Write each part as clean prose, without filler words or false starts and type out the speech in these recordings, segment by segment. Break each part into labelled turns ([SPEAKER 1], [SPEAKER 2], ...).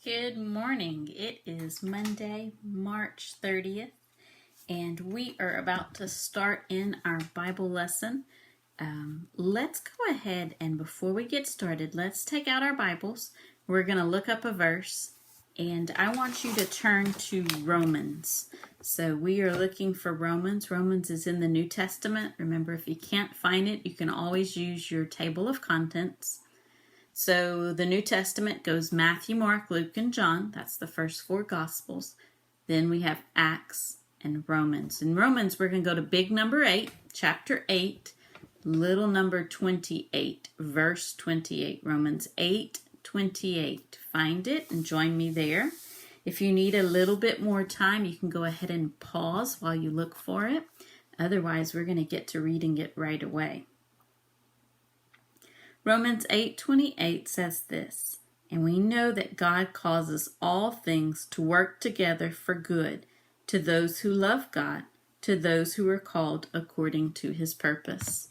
[SPEAKER 1] Good morning. It is Monday, March 30th, and we are about to start in our Bible lesson. Let's go ahead and before we get started, let's take out our Bibles. We're going to look up a verse, and I want you to turn to Romans. So we are looking for Romans. Romans is in the New Testament. Remember, if you can't find it, you can always use your table of contents. So the New Testament goes Matthew, Mark, Luke, and John. That's the first four Gospels. Then we have Acts and Romans. In Romans, we're going to go to big number 8, chapter 8, little number 28, verse 28. Romans 8:28. Find it and join me there. If you need a little bit more time, you can go ahead and pause while you look for it. Otherwise, we're going to get to reading it right away. Romans 8:28 says this, "And we know that God causes all things to work together for good to those who love God, to those who are called according to his purpose."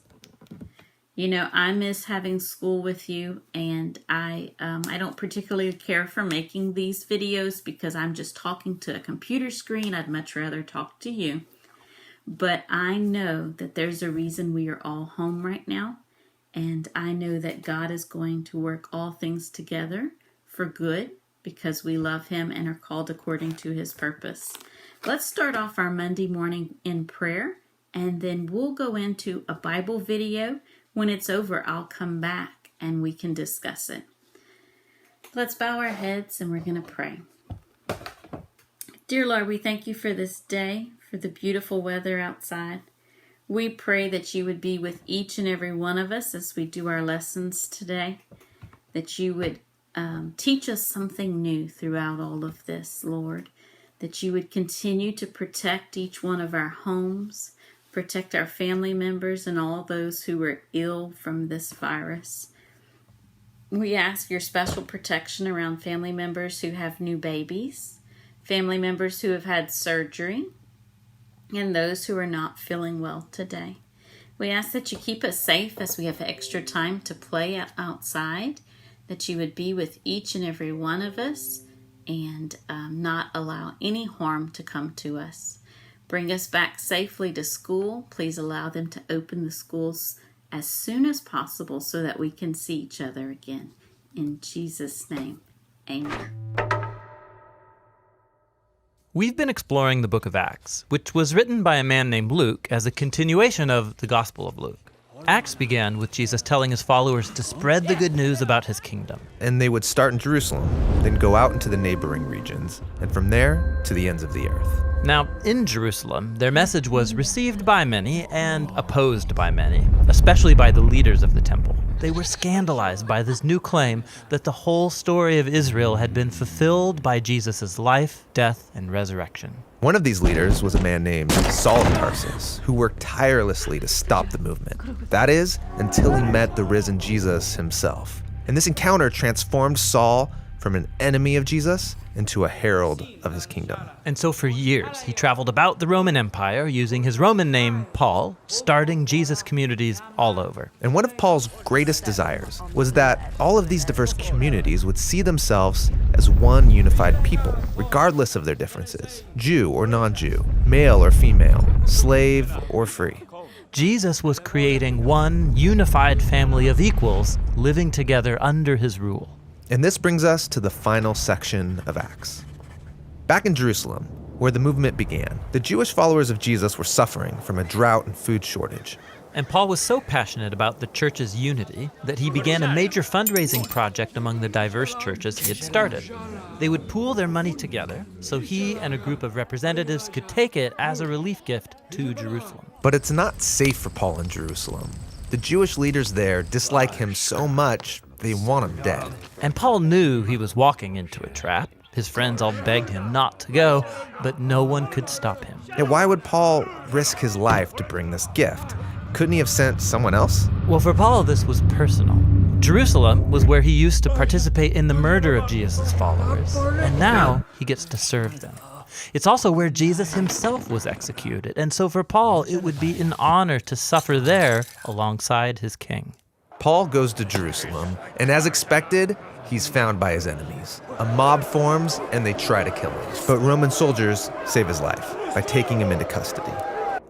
[SPEAKER 1] You know, I miss having school with you, and I don't particularly care for making these videos because I'm just talking to a computer screen. I'd much rather talk to you. But I know that there's a reason we are all home right now. And I know that God is going to work all things together for good because we love him and are called according to his purpose. Let's start off our Monday morning in prayer, and then we'll go into a Bible video. When it's over, I'll come back and we can discuss it. Let's bow our heads and we're going to pray. Dear Lord, we thank you for this day, for the beautiful weather outside. We pray that you would be with each and every one of us as we do our lessons today, that you would teach us something new throughout all of this, Lord, that you would continue to protect each one of our homes, protect our family members and all those who are ill from this virus. We ask your special protection around family members who have new babies, family members who have had surgery, and those who are not feeling well today. We ask that you keep us safe as we have extra time to play outside, that you would be with each and every one of us and not allow any harm to come to us. Bring us back safely to school. Please allow them to open the schools as soon as possible so that we can see each other again. In Jesus' name, amen.
[SPEAKER 2] We've been exploring the book of Acts, which was written by a man named Luke as a continuation of the Gospel of Luke. Acts began with Jesus telling his followers to spread the good news about his kingdom.
[SPEAKER 3] And they would start in Jerusalem, then go out into the neighboring regions, and from there to the ends of the earth.
[SPEAKER 2] Now, in Jerusalem, their message was received by many and opposed by many, especially by the leaders of the temple. They were scandalized by this new claim that the whole story of Israel had been fulfilled by Jesus' life, death, and resurrection.
[SPEAKER 3] One of these leaders was a man named Saul of Tarsus, who worked tirelessly to stop the movement. That is, until he met the risen Jesus himself. And this encounter transformed Saul from an enemy of Jesus into a herald of his kingdom.
[SPEAKER 2] And so for years, he traveled about the Roman Empire using his Roman name, Paul, starting Jesus communities all over.
[SPEAKER 3] And one of Paul's greatest desires was that all of these diverse communities would see themselves as one unified people, regardless of their differences, Jew or non-Jew, male or female, slave or free.
[SPEAKER 2] Jesus was creating one unified family of equals living together under his rule.
[SPEAKER 3] And this brings us to the final section of Acts. Back in Jerusalem, where the movement began, the Jewish followers of Jesus were suffering from a drought and food shortage.
[SPEAKER 2] And Paul was so passionate about the church's unity that he began a major fundraising project among the diverse churches he had started. They would pool their money together so he and a group of representatives could take it as a relief gift to Jerusalem.
[SPEAKER 3] But it's not safe for Paul in Jerusalem. The Jewish leaders there dislike him so much, they want him dead.
[SPEAKER 2] And Paul knew he was walking into a trap. His friends all begged him not to go, but no one could stop him.
[SPEAKER 3] Yet why would Paul risk his life to bring this gift? Couldn't he have sent someone else?
[SPEAKER 2] Well, for Paul, this was personal. Jerusalem was where he used to participate in the murder of Jesus' followers, and now he gets to serve them. It's also where Jesus himself was executed, and so for Paul, it would be an honor to suffer there alongside his king.
[SPEAKER 3] Paul goes to Jerusalem, and as expected, he's found by his enemies. A mob forms, and they try to kill him. But Roman soldiers save his life by taking him into custody.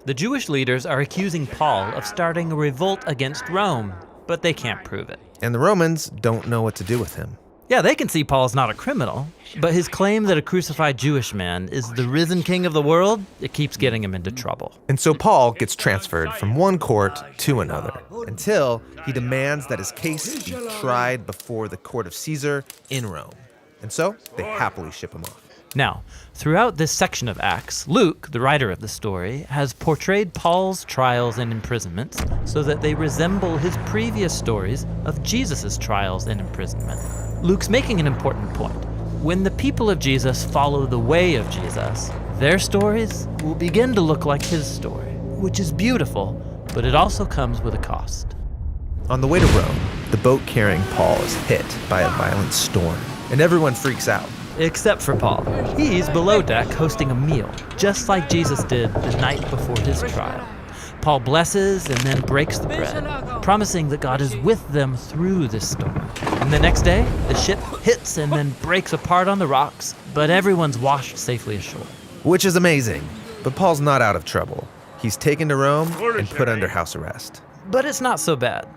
[SPEAKER 2] The Jewish leaders are accusing Paul of starting a revolt against Rome, but they can't prove it.
[SPEAKER 3] And the Romans don't know what to do with him.
[SPEAKER 2] Yeah, they can see Paul's not a criminal, but his claim that a crucified Jewish man is the risen king of the world, it keeps getting him into trouble.
[SPEAKER 3] And so Paul gets transferred from one court to another until he demands that his case be tried before the court of Caesar in Rome. And so they happily ship him off.
[SPEAKER 2] Now, throughout this section of Acts, Luke, the writer of the story, has portrayed Paul's trials and imprisonments so that they resemble his previous stories of Jesus' trials and imprisonment. Luke's making an important point. When the people of Jesus follow the way of Jesus, their stories will begin to look like his story, which is beautiful, but it also comes with a cost.
[SPEAKER 3] On the way to Rome, the boat carrying Paul is hit by a violent storm, and everyone freaks out.
[SPEAKER 2] Except for Paul. He's below deck hosting a meal, just like Jesus did the night before his trial. Paul blesses and then breaks the bread, promising that God is with them through this storm. And the next day, the ship hits and then breaks apart on the rocks, but everyone's washed safely ashore.
[SPEAKER 3] Which is amazing, but Paul's not out of trouble. He's taken to Rome and put under house arrest.
[SPEAKER 2] But it's not so bad.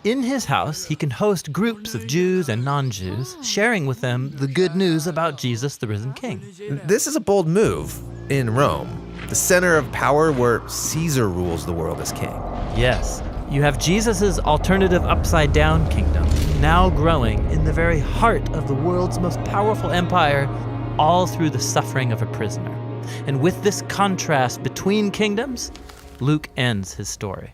[SPEAKER 2] In his house, he can host groups of Jews and non-Jews, sharing with them the good news about Jesus, the risen king.
[SPEAKER 3] This is a bold move in Rome, the center of power where Caesar rules the world as king.
[SPEAKER 2] Yes, you have Jesus' alternative upside-down kingdom, now growing in the very heart of the world's most powerful empire, all through the suffering of a prisoner. And with this contrast between kingdoms, Luke ends his story.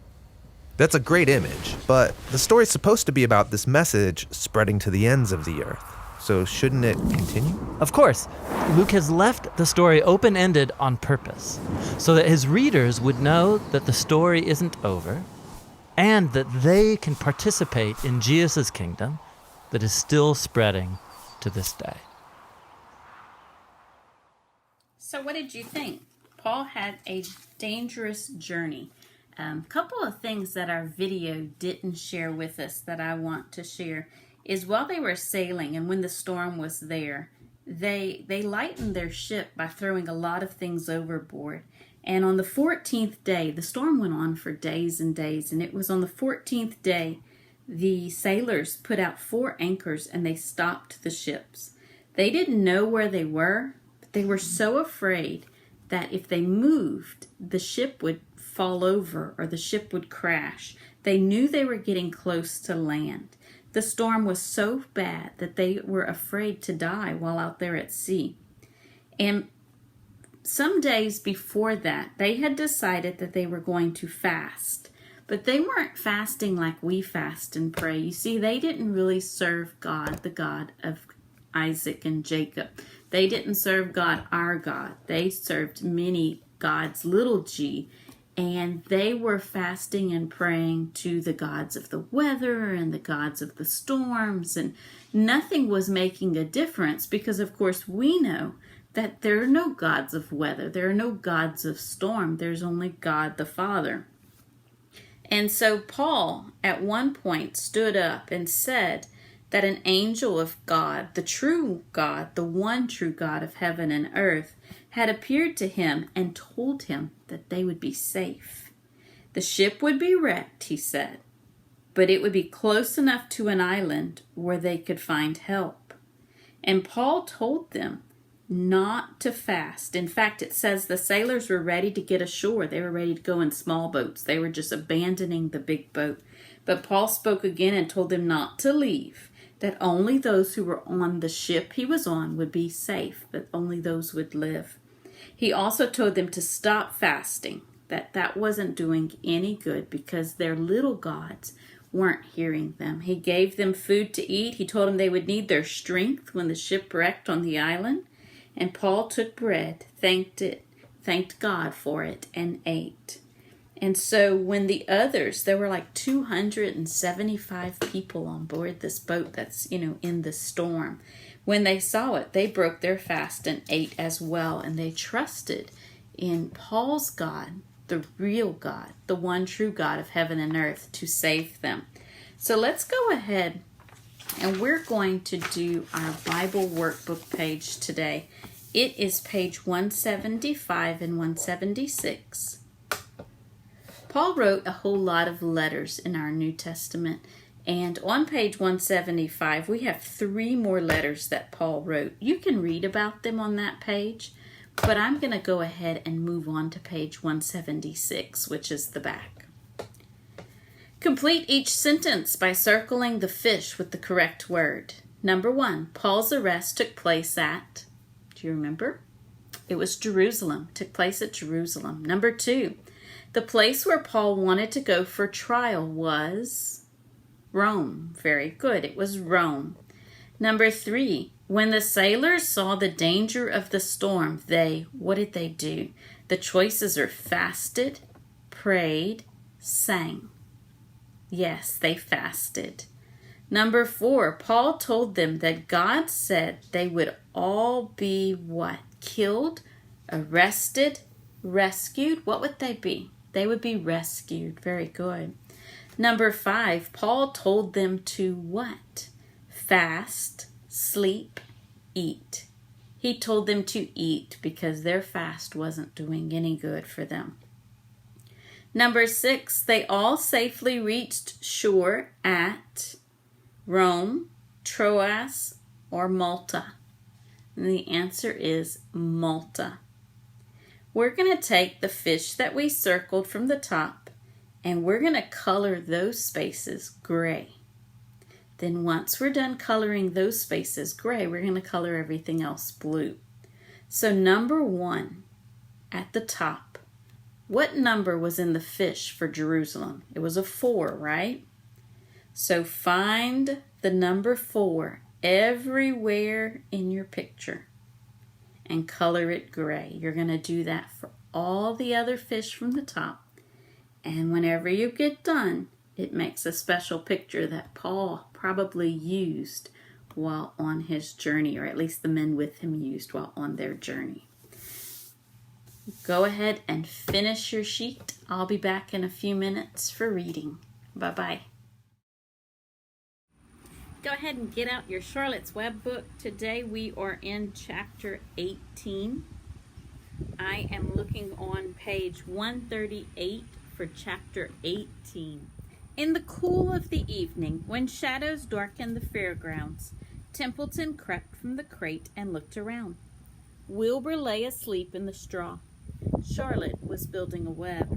[SPEAKER 3] That's a great image, but the story's supposed to be about this message spreading to the ends of the earth. So shouldn't it continue?
[SPEAKER 2] Of course, Luke has left the story open-ended on purpose, so that his readers would know that the story isn't over, and that they can participate in Jesus' kingdom that is still spreading to this day.
[SPEAKER 1] So what did you think? Paul had a dangerous journey. Couple of things that our video didn't share with us that I want to share is while they were sailing and when the storm was there, they lightened their ship by throwing a lot of things overboard. And on the 14th day, the storm went on for days and days, and it was on the 14th day the sailors put out 4 anchors and they stopped the ships. They didn't know where they were, but they were so afraid that if they moved, the ship would fall over or the ship would crash. They knew they were getting close to land. The storm was so bad that they were afraid to die while out there at sea. And some days before that, they had decided that they were going to fast. But they weren't fasting like we fast and pray. You see, they didn't really serve God, the God of Isaac and Jacob. They didn't serve God, our God. They served many gods, little g. And they were fasting and praying to the gods of the weather and the gods of the storms. And nothing was making a difference because, of course, we know that there are no gods of weather. There are no gods of storm. There's only God the Father. And so Paul, at one point, stood up and said that an angel of God, the true God, the one true God of heaven and earth, had appeared to him and told him that they would be safe. The ship would be wrecked, he said, but it would be close enough to an island where they could find help. And Paul told them not to fast. In fact, it says the sailors were ready to get ashore. They were ready to go in small boats. They were just abandoning the big boat. But Paul spoke again and told them not to leave, that only those who were on the ship he was on would be safe, but only those would live. He also told them to stop fasting, that wasn't doing any good because their little gods weren't hearing them. He gave them food to eat. He told them they would need their strength when the ship wrecked on the island. And Paul took bread, thanked God for it, and ate. And so when the others, there were like 275 people on board this boat that's, in the storm. When they saw it, they broke their fast and ate as well. And they trusted in Paul's God, the real God, the one true God of heaven and earth, to save them. So let's go ahead and we're going to do our Bible workbook page today. It is page 175 and 176. Paul wrote a whole lot of letters in our New Testament. And on page 175, we have 3 more letters that Paul wrote. You can read about them on that page, but I'm going to go ahead and move on to page 176, which is the back. Complete each sentence by circling the fish with the correct word. Number 1, Paul's arrest took place at, do you remember? It was Jerusalem, took place at Jerusalem. Number 2, the place where Paul wanted to go for trial was Rome. Very good, it was Rome. Number 3, when the sailors saw the danger of the storm, what did they do? The choices are fasted, prayed, sang. Yes, they fasted. Number 4, Paul told them that God said they would all be what? Killed, arrested, rescued. What would they be? They would be rescued. Very good. Number 5, Paul told them to what? Fast, sleep, eat. He told them to eat because their fast wasn't doing any good for them. Number 6, they all safely reached shore at Rome, Troas, or Malta. And the answer is Malta. We're going to take the fish that we circled from the top and we're going to color those spaces gray. Then once we're done coloring those spaces gray, we're going to color everything else blue. So number 1 at the top. What number was in the fish for Jerusalem? It was a 4, right? So find the number 4 everywhere in your picture and color it gray. You're going to do that for all the other fish from the top. And whenever you get done, it makes a special picture that Paul probably used while on his journey, or at least the men with him used while on their journey. Go ahead and finish your sheet. I'll be back in a few minutes for reading. Bye-bye. Go ahead and get out your Charlotte's Web book. Today we are in chapter 18. I am looking on page 138 for chapter 18. In the cool of the evening, when shadows darkened the fairgrounds, Templeton crept from the crate and looked around. Wilbur lay asleep in the straw. Charlotte was building a web.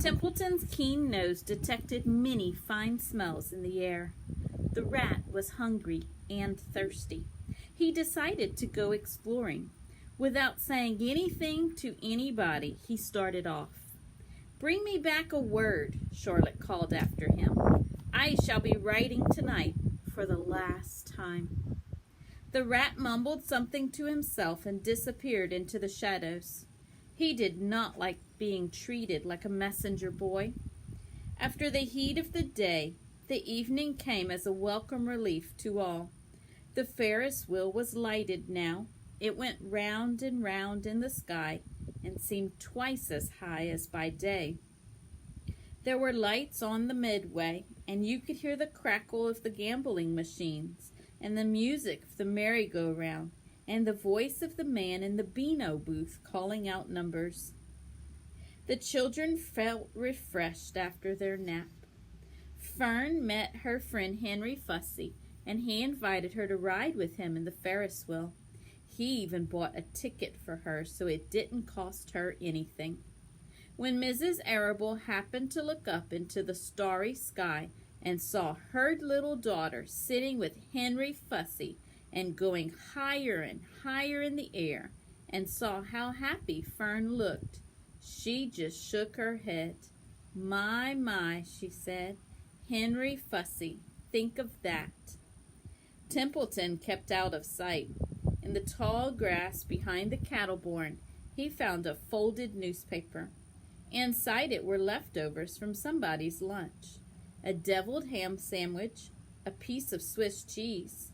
[SPEAKER 1] Templeton's keen nose detected many fine smells in the air. The rat was hungry and thirsty. He decided to go exploring. Without saying anything to anybody, he started off. "Bring me back a word," Charlotte called after him. "I shall be writing tonight for the last time." The rat mumbled something to himself and disappeared into the shadows. He did not like being treated like a messenger boy. After the heat of the day, the evening came as a welcome relief to all. The Ferris wheel was lighted now. It went round and round in the sky and seemed twice as high as by day. There were lights on the midway, and you could hear the crackle of the gambling machines and the music of the merry-go-round and the voice of the man in the Beano booth calling out numbers. The children felt refreshed after their nap. Fern met her friend Henry Fussy, and he invited her to ride with him in the Ferris wheel. He even bought a ticket for her so it didn't cost her anything. When Mrs. Arable happened to look up into the starry sky and saw her little daughter sitting with Henry Fussy and going higher and higher in the air, and saw how happy Fern looked, she just shook her head. My, she said. Henry Fussy, think of that." Templeton kept out of sight. In the tall grass behind the cattle barn, he found a folded newspaper. Inside it were leftovers from somebody's lunch. A deviled ham sandwich, a piece of Swiss cheese,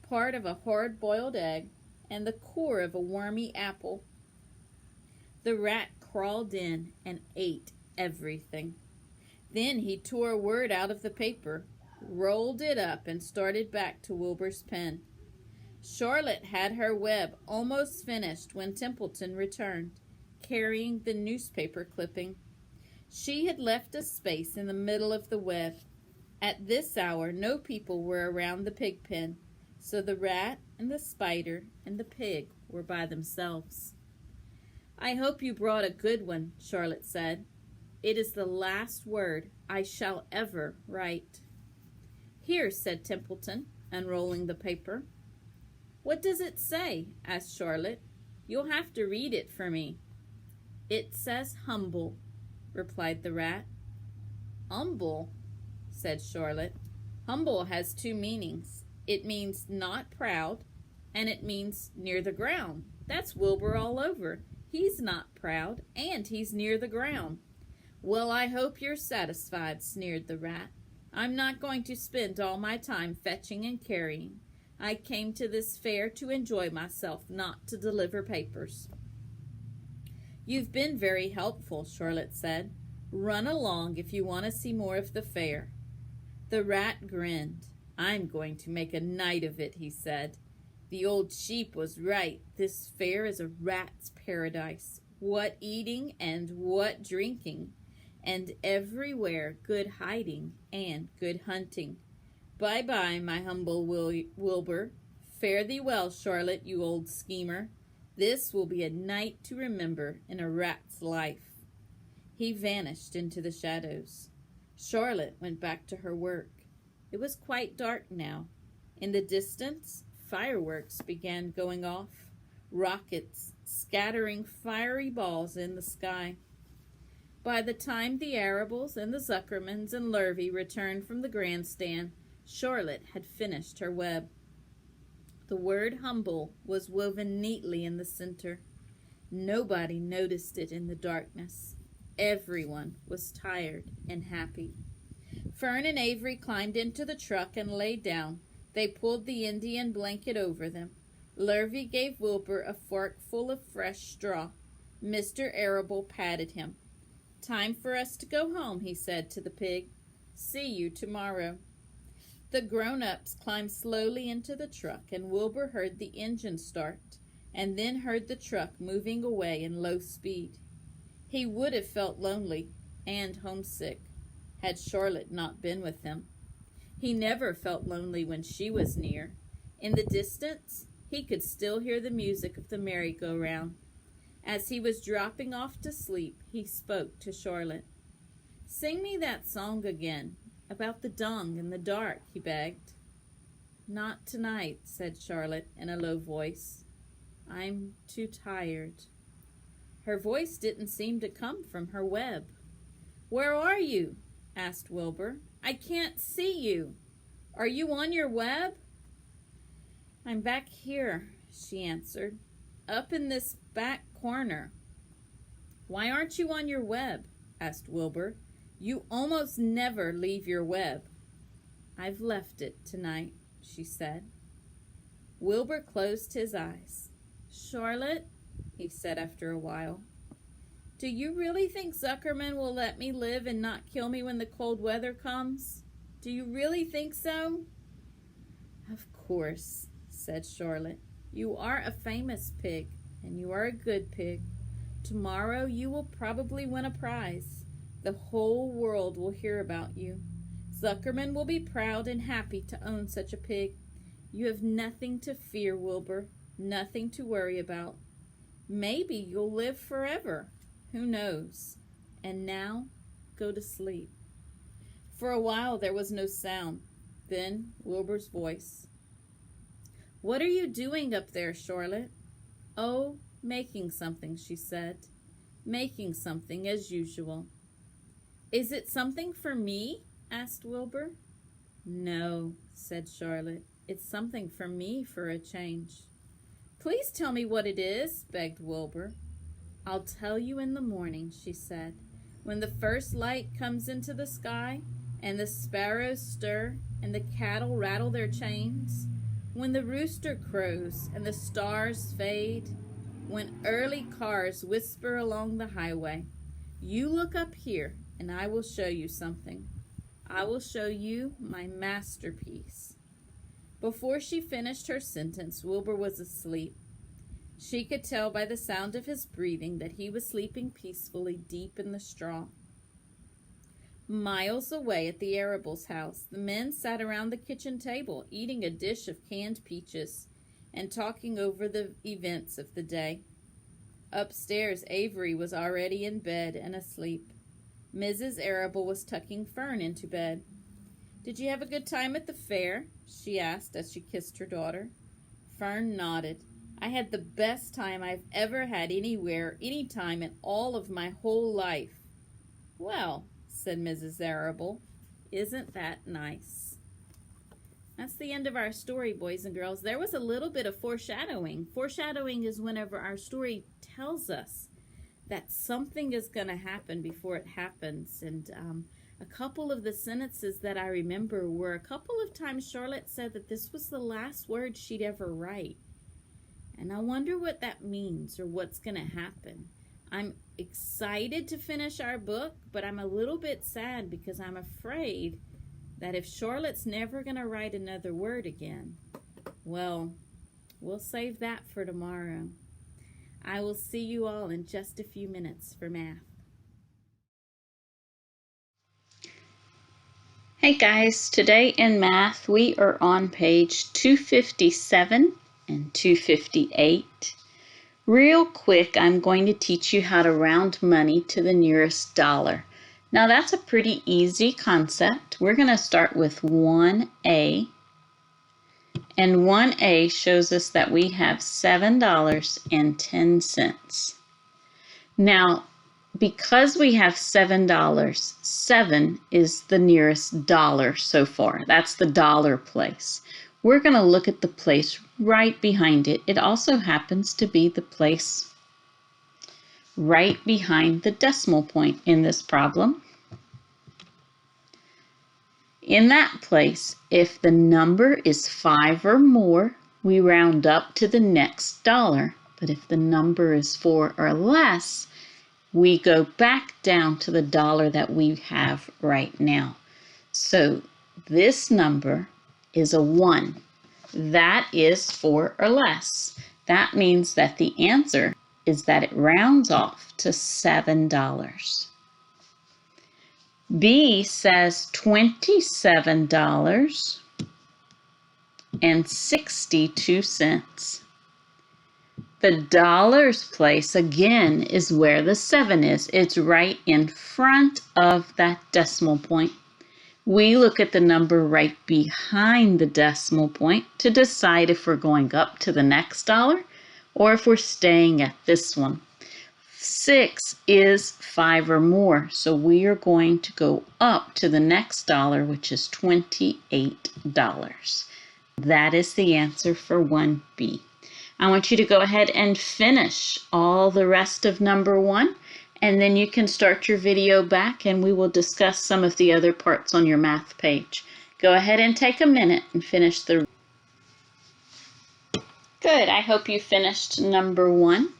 [SPEAKER 1] part of a hard-boiled egg, and the core of a wormy apple. The rat crawled in and ate everything. Then he tore a word out of the paper. rolled it up, and started back to Wilbur's pen. Charlotte had her web almost finished when Templeton returned, carrying the newspaper clipping. She had left a space in the middle of the web. At this hour, no people were around the pig pen, so the rat and the spider and the pig were by themselves. "I hope you brought a good one," Charlotte said. "It is the last word I shall ever write." "Here," said Templeton, unrolling the paper. "What does it say?" asked Charlotte. "You'll have to read it for me." "It says humble," replied the rat. "Humble," said Charlotte. "Humble has two meanings. It means not proud, and it means near the ground. That's Wilbur all over. He's not proud, and he's near the ground." "Well, I hope you're satisfied," sneered the rat. "I'm not going to spend all my time fetching and carrying. I came to this fair to enjoy myself, not to deliver papers." "You've been very helpful," Charlotte said. "Run along if you want to see more of the fair." The rat grinned. "I'm going to make a night of it," he said. "The old sheep was right. This fair is a rat's paradise. What eating and what drinking, and everywhere good hiding and good hunting. Bye-bye, my humble Wilbur. Fare thee well, Charlotte, you old schemer. This will be a night to remember in a rat's life." He vanished into the shadows. Charlotte went back to her work. It was quite dark now. In the distance, fireworks began going off, rockets scattering fiery balls in the sky. By the time the Arables and the Zuckermans and Lurvy returned from the grandstand, Charlotte had finished her web. The word humble was woven neatly in the center. Nobody noticed it in the darkness. Everyone was tired and happy. Fern and Avery climbed into the truck and lay down. They pulled the Indian blanket over them. Lurvy gave Wilbur a forkful of fresh straw. Mr. Arable patted him. "Time for us to go home," he said to the pig. "See you tomorrow." The grown-ups climbed slowly into the truck, and Wilbur heard the engine start, and then heard the truck moving away in low speed. He would have felt lonely and homesick had Charlotte not been with him. He never felt lonely when she was near. In the distance, he could still hear the music of the merry-go-round. As he was dropping off to sleep, he spoke to Charlotte. "Sing me that song again, about the dung in the dark," he begged. "Not tonight," said Charlotte in a low voice. "I'm too tired." Her voice didn't seem to come from her web. "Where are you?" asked Wilbur. "I can't see you. Are you on your web?" "I'm back here," she answered, "up in this back corner." "Why aren't you on your web?" asked Wilbur. "You almost never leave your web." "I've left it tonight," she said. Wilbur closed his eyes. "Charlotte," he said after a while, "do you really think Zuckerman will let me live and not kill me when the cold weather comes? Do you really think so?" "Of course," said Charlotte. "You are a famous pig, and you are a good pig. Tomorrow you will probably win a prize. The whole world will hear about you. Zuckerman will be proud and happy to own such a pig. You have nothing to fear, Wilbur, nothing to worry about. Maybe you'll live forever. Who knows? And now, go to sleep." For a while there was no sound. Then Wilbur's voice. "What are you doing up there, Charlotte?" "Oh, making something," she said. "Making something as usual." "Is it something for me?" asked Wilbur. "No," said Charlotte. "It's something for me for a change." "Please tell me what it is," begged Wilbur. "I'll tell you in the morning," she said. "When the first light comes into the sky, and the sparrows stir, and the cattle rattle their chains, when the rooster crows, and the stars fade, when early cars whisper along the highway, you look up here, and I will show you something. I will show you my masterpiece." Before she finished her sentence, Wilbur was asleep. She could tell by the sound of his breathing that he was sleeping peacefully deep in the straw. Miles away at the Arables' house, the men sat around the kitchen table, eating a dish of canned peaches and talking over the events of the day. Upstairs, Avery was already in bed and asleep. Mrs. Arable was tucking Fern into bed. "Did you have a good time at the fair?" she asked as she kissed her daughter. Fern nodded. "I had the best time I've ever had anywhere, any time in all of my whole life." "Well," said Mrs. Arable, "isn't that nice?" That's the end of our story, boys and girls. There was a little bit of foreshadowing. Foreshadowing is whenever our story tells us that something is going to happen before it happens. And a couple of the sentences that I remember were a couple of times Charlotte said that this was the last word she'd ever write. And I wonder what that means or what's going to happen. I'm excited to finish our book, but I'm a little bit sad because I'm afraid that if Charlotte's never going to write another word again, well, we'll save that for tomorrow. I will see you all in just a few minutes for math. Hey guys, today in math we are on page 257 and 258. Real quick, I'm going to teach you how to round money to the nearest dollar. Now that's a pretty easy concept. We're going to start with 1A. And 1A shows us that we have $7.10. Now, because we have $7, 7 is the nearest dollar so far. That's the dollar place. We're going to look at the place right behind it. It also happens to be the place right behind the decimal point in this problem. In that place, if the number is 5 or more, we round up to the next dollar. But if the number is 4 or less, we go back down to the dollar that we have right now. So this number is a 1. That is 4 or less. That means that the answer is that it rounds off to $7. B says $27.62. The dollars place, again, is where the 7 is. It's right in front of that decimal point. We look at the number right behind the decimal point to decide if we're going up to the next dollar or if we're staying at this one. 6 is 5 or more, so we are going to go up to the next dollar, which is $28. That is the answer for 1B. I want you to go ahead and finish all the rest of number 1, and then you can start your video back and we will discuss some of the other parts on your math page. Go ahead and take a minute and finish the... Good, I hope you finished number 1.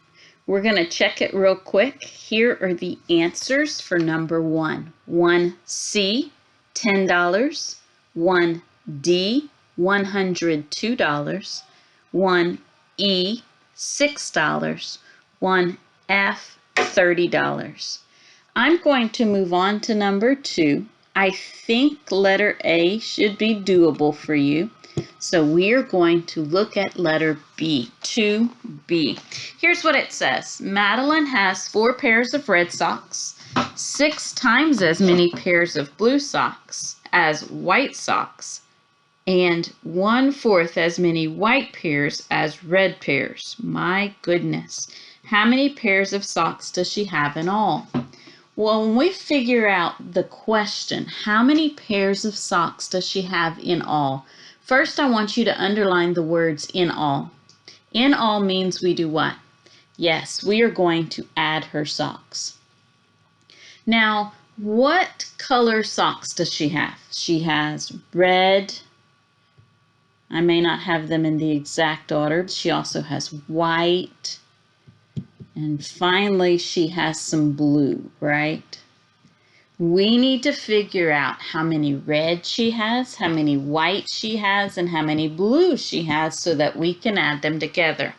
[SPEAKER 1] We're going to check it real quick. Here are the answers for number 1. 1C, $10. 1D, $102. 1E, $6. 1F, $30. I'm going to move on to number 2. I think letter A should be doable for you. So we're going to look at letter B, 2B. Here's what it says. Madeline has 4 pairs of red socks, 6 times as many pairs of blue socks as white socks, and 1/4 as many white pairs as red pairs. My goodness. How many pairs of socks does she have in all? Well, when we figure out the question, how many pairs of socks does she have in all? First, I want you to underline the words in all. In all means we do what? Yes, we are going to add her socks. Now, what color socks does she have? She has red. I may not have them in the exact order. She also has white. And finally, she has some blue, right? We need to figure out how many red she has, how many white she has, and how many blue she has so that we can add them together.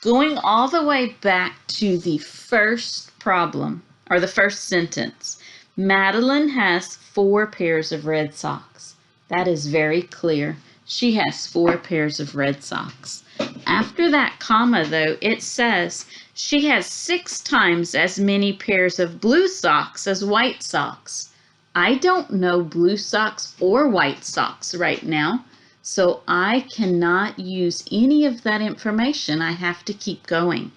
[SPEAKER 1] Going all the way back to the first problem, or the first sentence, Madeline has 4 pairs of red socks. That is very clear. She has 4 pairs of red socks. After that comma, though, it says she has 6 times as many pairs of blue socks as white socks. I don't know blue socks or white socks right now, so I cannot use any of that information. I have to keep going.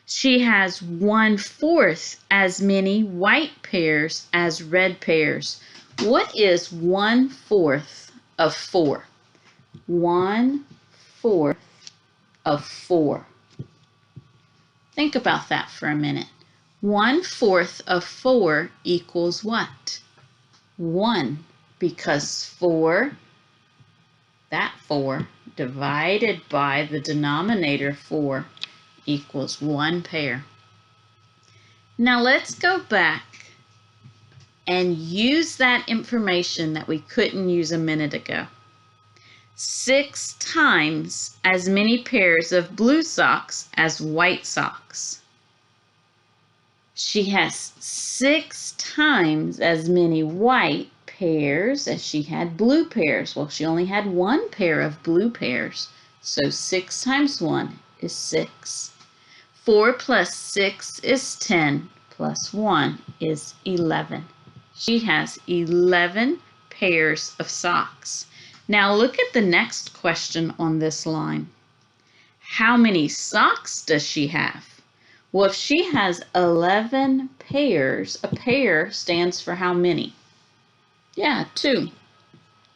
[SPEAKER 1] She has 1/4 as many white pairs as red pairs. What is 1/4 of 4? 1/4 of 4. Think about that for a minute. 1/4 of 4 equals what? 1, because 4, that 4, divided by the denominator 4 equals 1 pair. Now let's go back and use that information that we couldn't use a minute ago. 6 times as many pairs of blue socks as white socks. She has 6 times as many white pairs as she had blue pairs. Well, she only had 1 pair of blue pairs, so 6 times 1 is 6. 4 plus 6 is 10, plus 1 is 11. She has 11 pairs of socks. Now look at the next question on this line. How many socks does she have? Well, if she has 11 pairs, a pair stands for how many? Yeah, 2.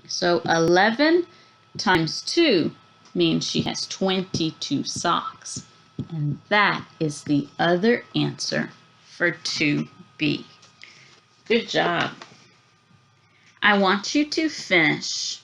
[SPEAKER 1] So 11 times 2 means she has 22 socks. And that is the other answer for 2B. Good job. I want you to finish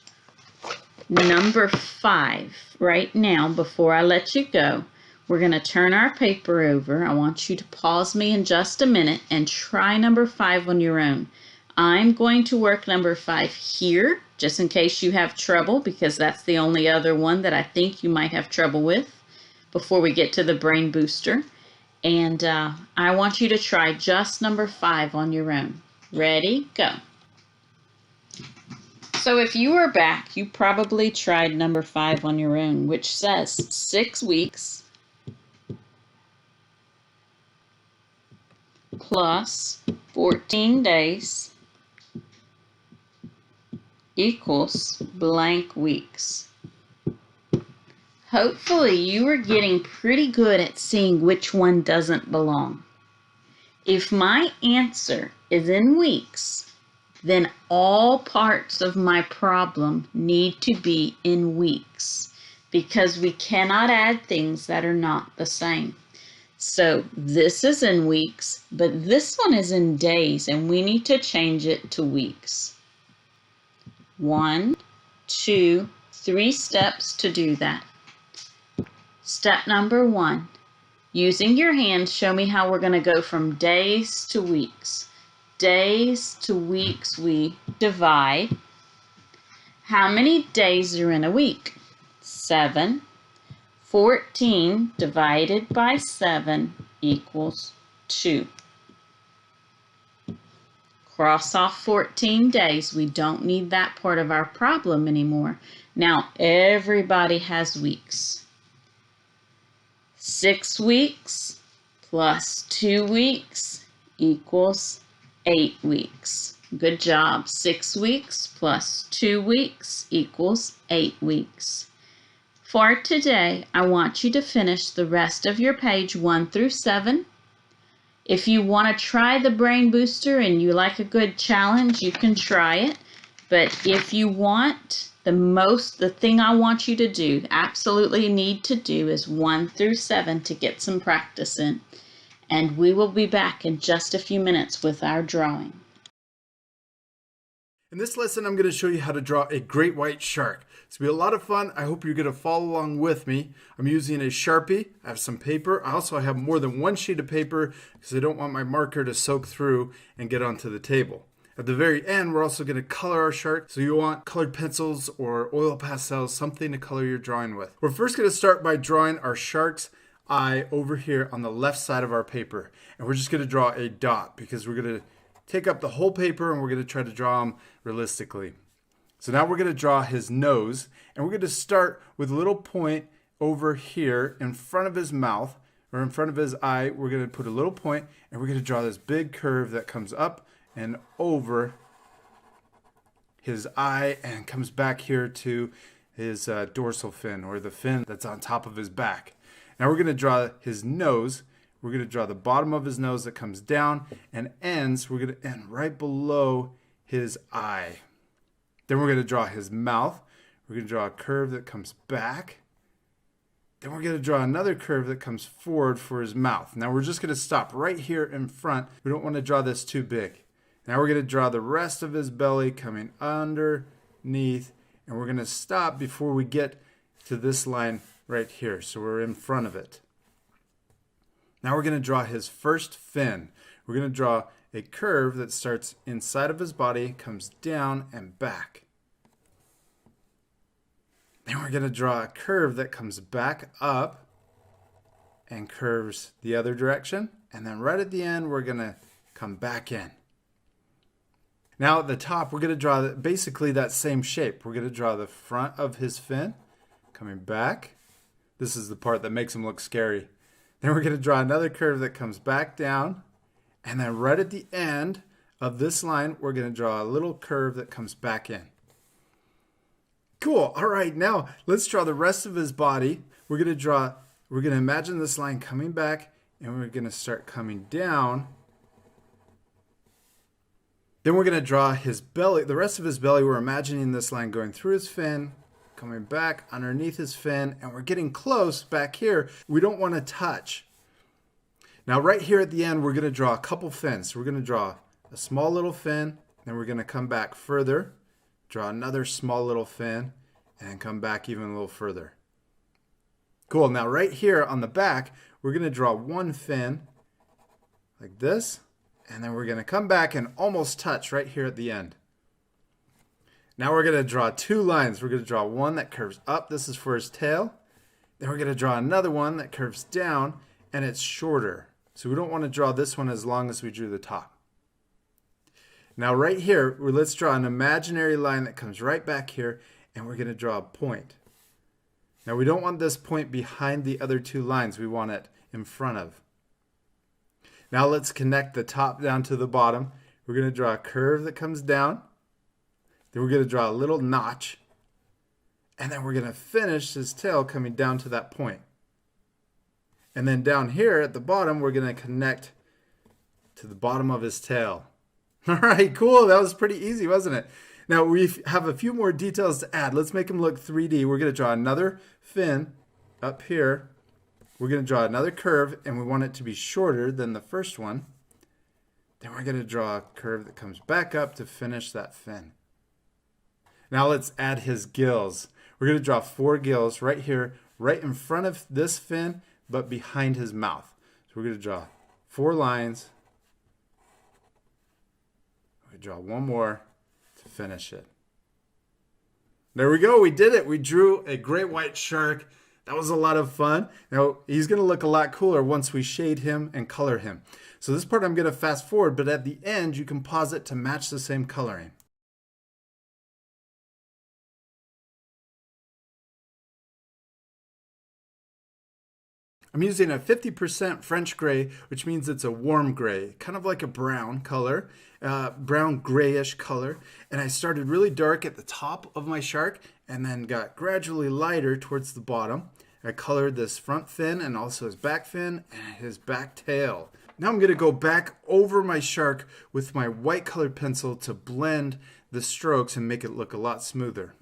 [SPEAKER 1] number 5 right now before I let you go. We're going to turn our paper over. I want you to pause me in just a minute and try number 5 on your own. I'm going to work number 5 here, just in case you have trouble, because that's the only other one that I think you might have trouble with before we get to the brain booster. And I want you to try just number 5 on your own. Ready? Go. So if you were back, you probably tried number 5 on your own, which says 6 weeks plus 14 days equals blank weeks. Hopefully you are getting pretty good at seeing which one doesn't belong. If my answer is in weeks, then all parts of my problem need to be in weeks, because we cannot add things that are not the same. So this is in weeks, but this one is in days, and we need to change it to weeks. 1, 2, 3 steps to do that. Step number 1, using your hands, show me how we're going to go from days to weeks. Days to weeks, we divide. How many days are in a week? 7. 14 divided by 7 equals 2. Cross off 14 days. We don't need that part of our problem anymore. Now, everybody has weeks. 6 weeks plus 2 weeks equals 8 weeks. Good job. 6 weeks plus 2 weeks equals 8 weeks. For today, I want you to finish the rest of your page 1 through 7. If you want to try the Brain Booster and you like a good challenge, you can try it. But if you want the thing I want you to do, absolutely need to do, is 1 through 7 to get some practice in. And we will be back in just a few minutes with our drawing.
[SPEAKER 4] In this lesson, I'm going to show you how to draw a great white shark. It's going to be a lot of fun. I hope you're going to follow along with me. I'm using a Sharpie. I have some paper. I also have more than one sheet of paper because I don't want my marker to soak through and get onto the table. At the very end, we're also going to color our shark. So you want colored pencils or oil pastels, something to color your drawing with. We're first going to start by drawing our shark's eye over here on the left side of our paper. And we're just going to draw a dot because we're going to take up the whole paper and we're going to try to draw them realistically. So now we're going to draw his nose, and we're going to start with a little point over here in front of his mouth, or in front of his eye. We're going to put a little point, and we're going to draw this big curve that comes up and over his eye and comes back here to his dorsal fin, or the fin that's on top of his back. Now we're going to draw his nose. We're going to draw the bottom of his nose that comes down and ends. We're going to end right below his eye. Then we're going to draw his mouth. We're going to draw a curve that comes back. Then we're going to draw another curve that comes forward for his mouth. Now we're just going to stop right here in front. We don't want to draw this too big. Now we're going to draw the rest of his belly coming underneath. And we're going to stop before we get to this line right here. So we're in front of it. Now we're going to draw his first fin. We're going to draw a curve that starts inside of his body, comes down and back. Then we're going to draw a curve that comes back up and curves the other direction. And then right at the end, we're going to come back in. Now at the top, we're going to draw basically that same shape. We're going to draw the front of his fin coming back. This is the part that makes him look scary. Then we're going to draw another curve that comes back down. And then right at the end of this line, we're going to draw a little curve that comes back in. Cool. All right, now let's draw the rest of his body. We're going to imagine this line coming back, and we're going to start coming down. Then we're going to draw his belly, the rest of his belly. We're imagining this line going through his fin, coming back underneath his fin, and we're getting close back here. We don't want to touch. Now right here at the end, we're going to draw a couple fins. So we're going to draw a small little fin, then we're going to come back further, draw another small little fin, and then come back even a little further. Cool. Now right here on the back, we're going to draw one fin like this, and then we're going to come back and almost touch right here at the end. Now we're going to draw two lines. We're going to draw one that curves up. This is for his tail. Then we're going to draw another one that curves down, and it's shorter. So we don't want to draw this one as long as we drew the top. Now right here, let's draw an imaginary line that comes right back here, and we're going to draw a point. Now we don't want this point behind the other two lines. We want it in front of. Now let's connect the top down to the bottom. We're going to draw a curve that comes down. Then we're going to draw a little notch. And then we're going to finish his tail coming down to that point. And then down here at the bottom, we're going to connect to the bottom of his tail. All right, cool. That was pretty easy, wasn't it? Now we have a few more details to add. Let's make him look 3D. We're going to draw another fin up here. We're going to draw another curve, and we want it to be shorter than the first one. Then we're going to draw a curve that comes back up to finish that fin. Now let's add his gills. We're going to draw 4 gills right here, right in front of this fin, but behind his mouth. So we're going to draw 4 lines. We draw one more to finish it. There we go. We did it. We drew a great white shark. That was a lot of fun. Now, he's going to look a lot cooler once we shade him and color him. So this part I'm going to fast forward, but at the end, you can pause it to match the same coloring. I'm using a 50% French gray, which means it's a warm gray, kind of like a brown color, brown grayish color. And I started really dark at the top of my shark and then got gradually lighter towards the bottom. I colored this front fin and also his back fin and his back tail. Now I'm going to go back over my shark with my white colored pencil to blend the strokes and make it look a lot smoother.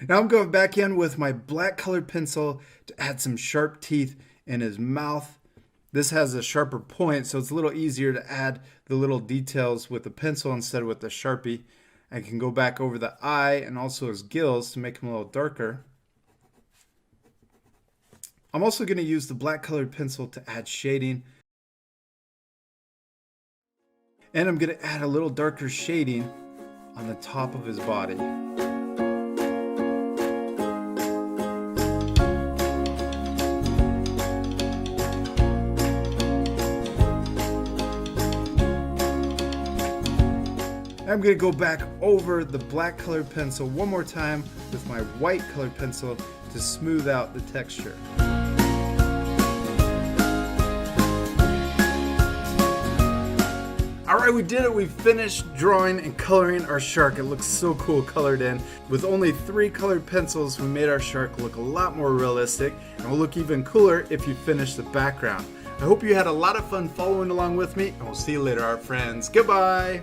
[SPEAKER 4] Now I'm going back in with my black colored pencil to add some sharp teeth in his mouth. This has a sharper point, so it's a little easier to add the little details with the pencil instead of with the Sharpie. I can go back over the eye and also his gills to make him a little darker. I'm also going to use the black colored pencil to add shading. And I'm going to add a little darker shading on the top of his body. I'm going to go back over the black colored pencil one more time with my white colored pencil to smooth out the texture. Alright, we did it. We finished drawing and coloring our shark. It looks so cool colored in. With only 3 colored pencils, we made our shark look a lot more realistic, and will look even cooler if you finish the background. I hope you had a lot of fun following along with me, and we'll see you later, our friends. Goodbye!